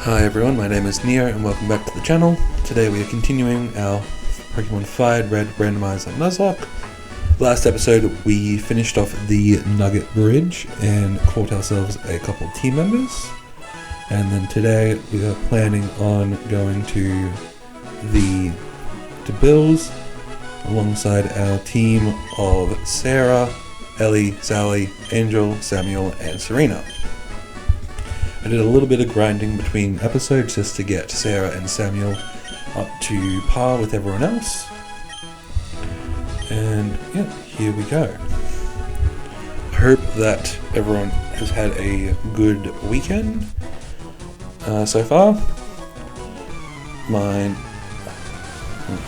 Hi everyone, my name is Neo and welcome back to the channel. Today we are continuing our Pokémon FireRed Randomizer Nuzlocke. Last episode we finished off the Nugget Bridge and caught ourselves a couple of team members. And then today we are planning on going to Bills alongside our team of Sarah, Ellie, Sally, Angel, Samuel and Serena. I did a little bit of grinding between episodes just to get Sarah and Samuel up to par with everyone else. And yeah, here we go. I hope that everyone has had a good weekend so far. Mine,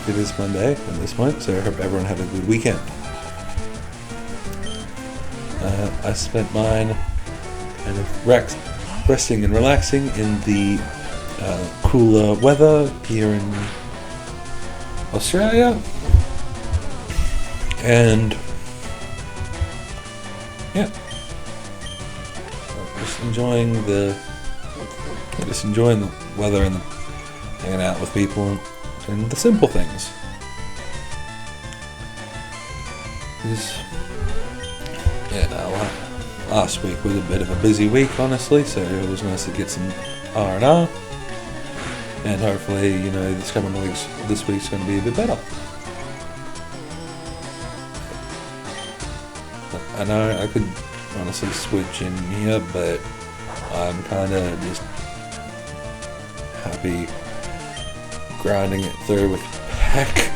it is Monday at this point, so I hope everyone had a good weekend. I spent mine kind of resting and relaxing in the cooler weather here in Australia, and yeah, just enjoying the weather and hanging out with people and the simple things. Last week was a bit of a busy week, honestly, so it was nice to get some R&R, and hopefully, this week's going to be a bit better. I know I could honestly switch in here, but I'm kind of just happy grinding it through with Peck.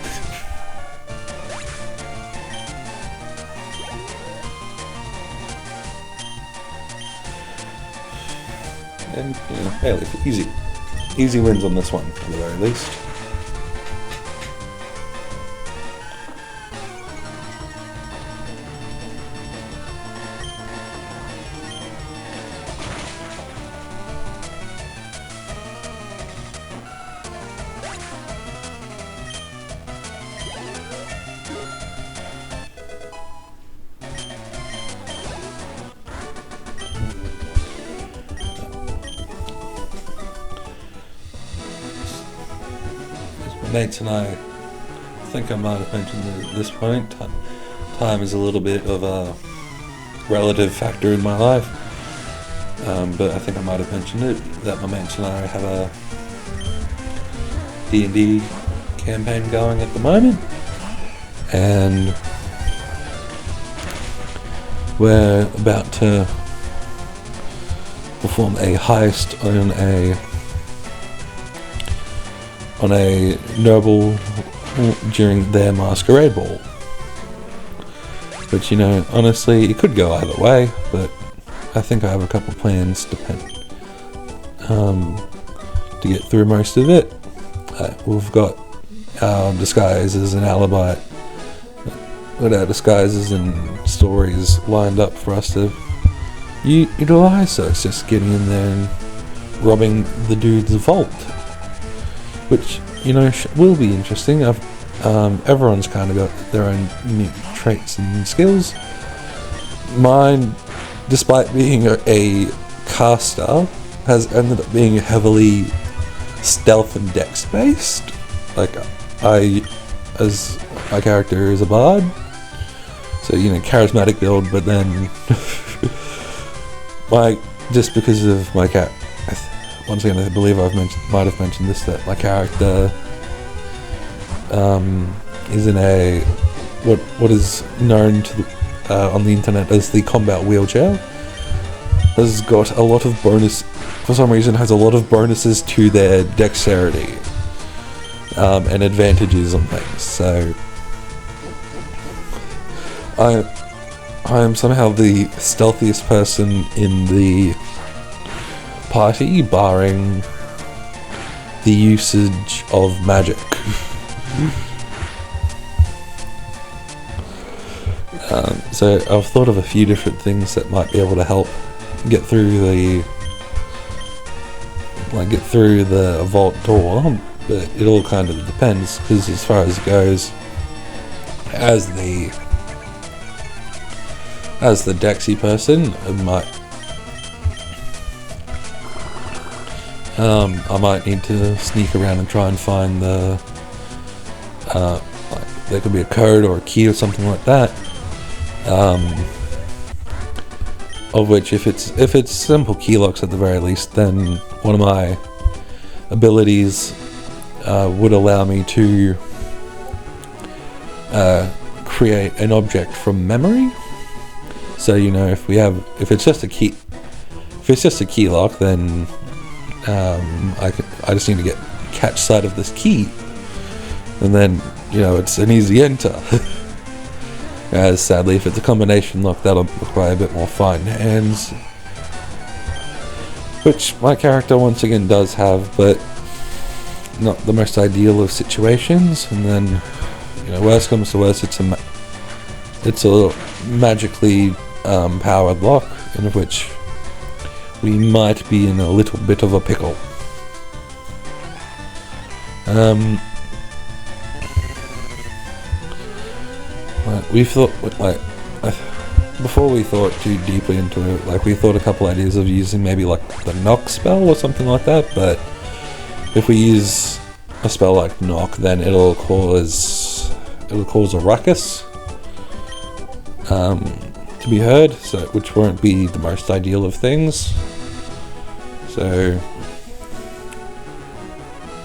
And, hey, easy wins on this one, at the very least. Mates and I think I might have mentioned that at this point, time is a little bit of a relative factor in my life, but I think I might have mentioned it, that my mates and I have a D&D campaign going at the moment, and we're about to perform a heist on a noble during their masquerade ball. Which, honestly, it could go either way, but I think I have a couple plans to get through most of it. We've got our disguises and alibi, got our disguises and stories lined up for us to utilize, so it's just getting in there and robbing the dude's vault. Which, will be interesting. Everyone's kind of got their own unique traits and skills. Mine, despite being a caster, has ended up being heavily stealth and dex based. Like, as my character is a bard, so charismatic build, but then just because of my cat. Once again, I believe might have mentioned this, that my character is in a what is known to on the internet as the combat wheelchair. Has got a lot of for some reason has a lot of bonuses to their dexterity and advantages on things. So I am somehow the stealthiest person in the party, barring the usage of magic. So I've thought of a few different things that might be able to help get through the vault door, but it all kind of depends, because as far as it goes, as the Dexy person, I might need to sneak around and try and find the like there could be a code or a key or something like that. Of which, if it's simple key locks at the very least, then one of my abilities would allow me to create an object from memory. So if it's just a key lock, then I just need to catch sight of this key, and then it's an easy enter. As sadly, if it's a combination lock, that'll require a bit more fine hands, which my character once again does have, but not the most ideal of situations. And then, worst comes to worst, it's a magically powered lock, in which we might be in a little bit of a pickle. We thought, before we thought too deeply into it, we thought a couple ideas of using maybe the knock spell or something like that, but if we use a spell like knock, then it'll cause a ruckus to be heard, which won't be the most ideal of things. So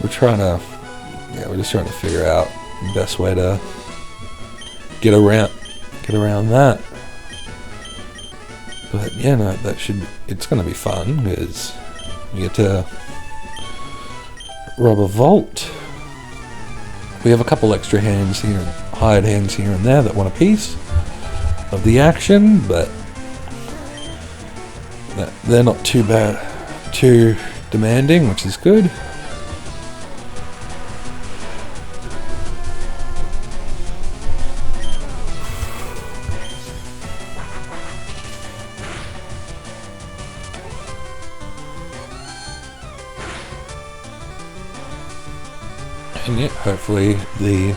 we're just trying to figure out the best way to get around that. But it's gonna be fun, because we get to rob a vault. We have a couple extra hired hands here and there that want a piece of the action, but they're not too demanding, which is good. And yeah, hopefully the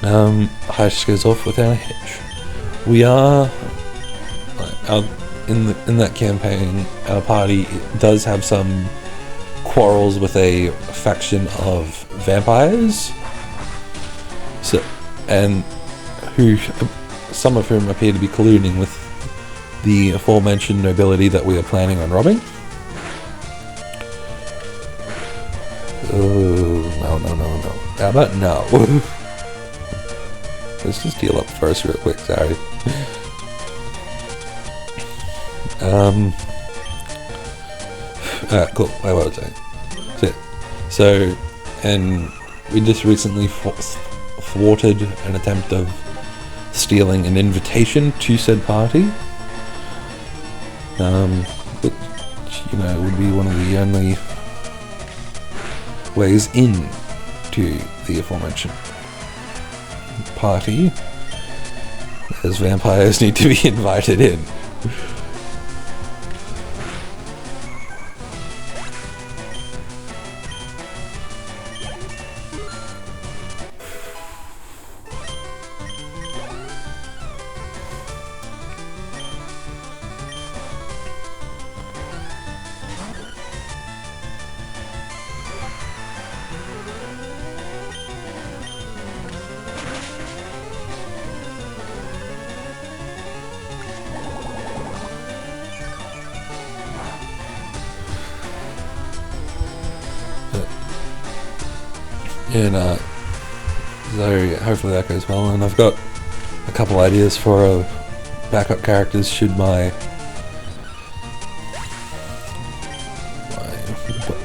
heist goes off without a hitch. We are in that campaign. Our party does have some quarrels with a faction of vampires, some of whom appear to be colluding with the aforementioned nobility that we are planning on robbing. Oh, no. How about no? Let's just heal up first real quick, sorry. Cool, where was I? So, and we just recently thwarted an attempt of stealing an invitation to said party. Which, would be one of the only ways in to the aforementioned party, as vampires need to be invited in. So hopefully that goes well, and I've got a couple ideas for backup characters should my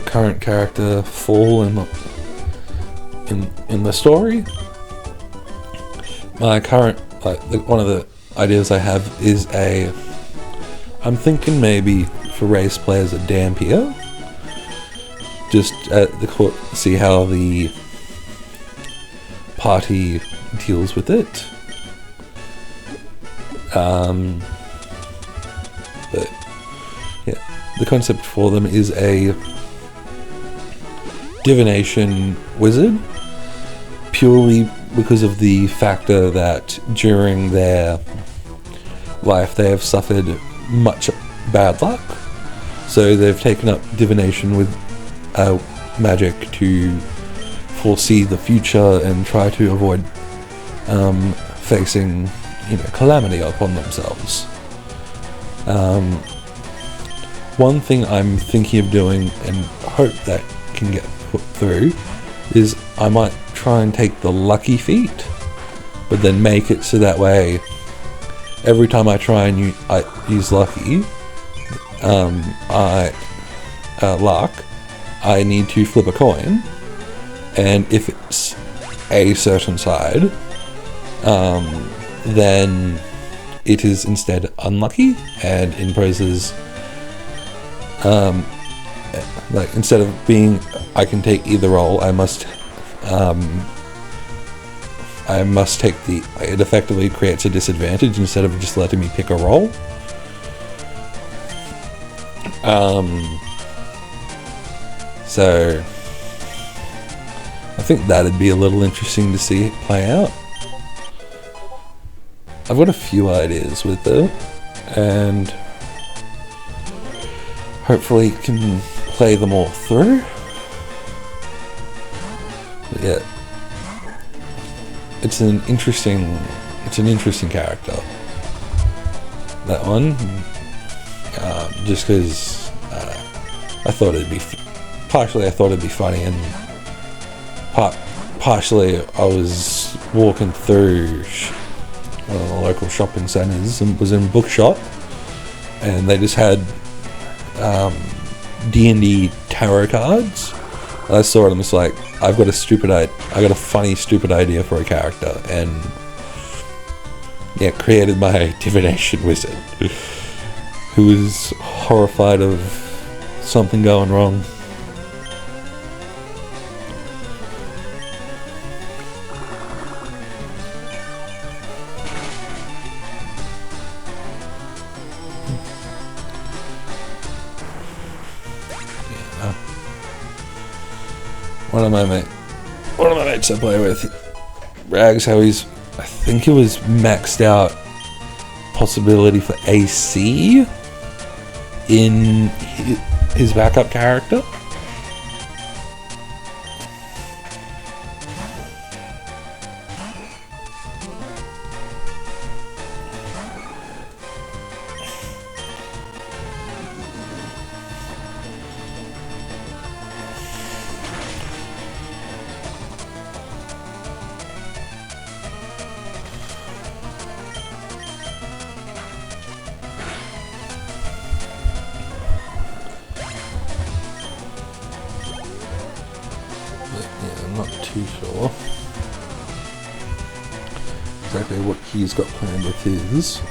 current character fall in the story. My current one of the ideas I have is I'm thinking maybe for race players a Dampier, just at the court, see how the party deals with it. But yeah, the concept for them is a divination wizard, purely because of the factor that during their life they have suffered much bad luck, So they've taken up divination with magic to foresee the future and try to avoid facing, calamity upon themselves. One thing I'm thinking of doing and hope that can get put through is I might try and take the lucky feat, but then make it so that way every time I try and use lucky, luck, I need to flip a coin, and if it's a certain side, then it is instead unlucky and imposes, instead of being I can take either roll, I must take it effectively creates a disadvantage instead of just letting me pick a roll. So I think that'd be a little interesting to see it play out. I've got a few ideas with it, and hopefully can play them all through. But yeah, it's an interesting character, that one. Just because I thought it'd be funny, and partially I was walking through one of the local shopping centres and was in a bookshop, and they just had D&D tarot cards. I saw it and was like, I got a funny stupid idea for a character, and created my divination wizard who was horrified of something going wrong. One of my mates I play with brags how I think it was maxed out possibility for AC in his backup character. I'm not too sure exactly what he's got planned with his.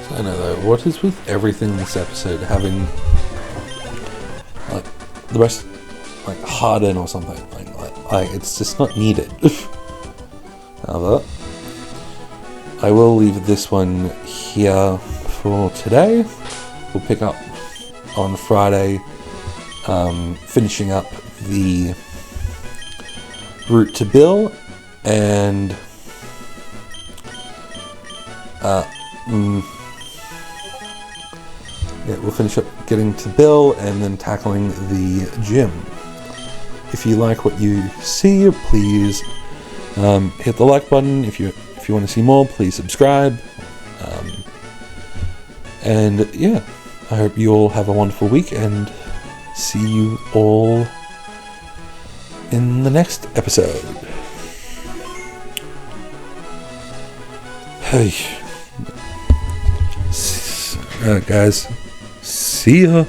So I know though, what is with everything in this episode having like the rest like harden or something? Like it's just not needed. However, I will leave this one here for today. We'll pick up on Friday, finishing up the route to Bill, and we'll finish up getting to Bill and then tackling the gym. If you like what you see, please hit the like button. If you want to see more, please subscribe. And yeah, I hope you all have a wonderful week, and see you all in the next episode. Hey. Alright guys, see ya.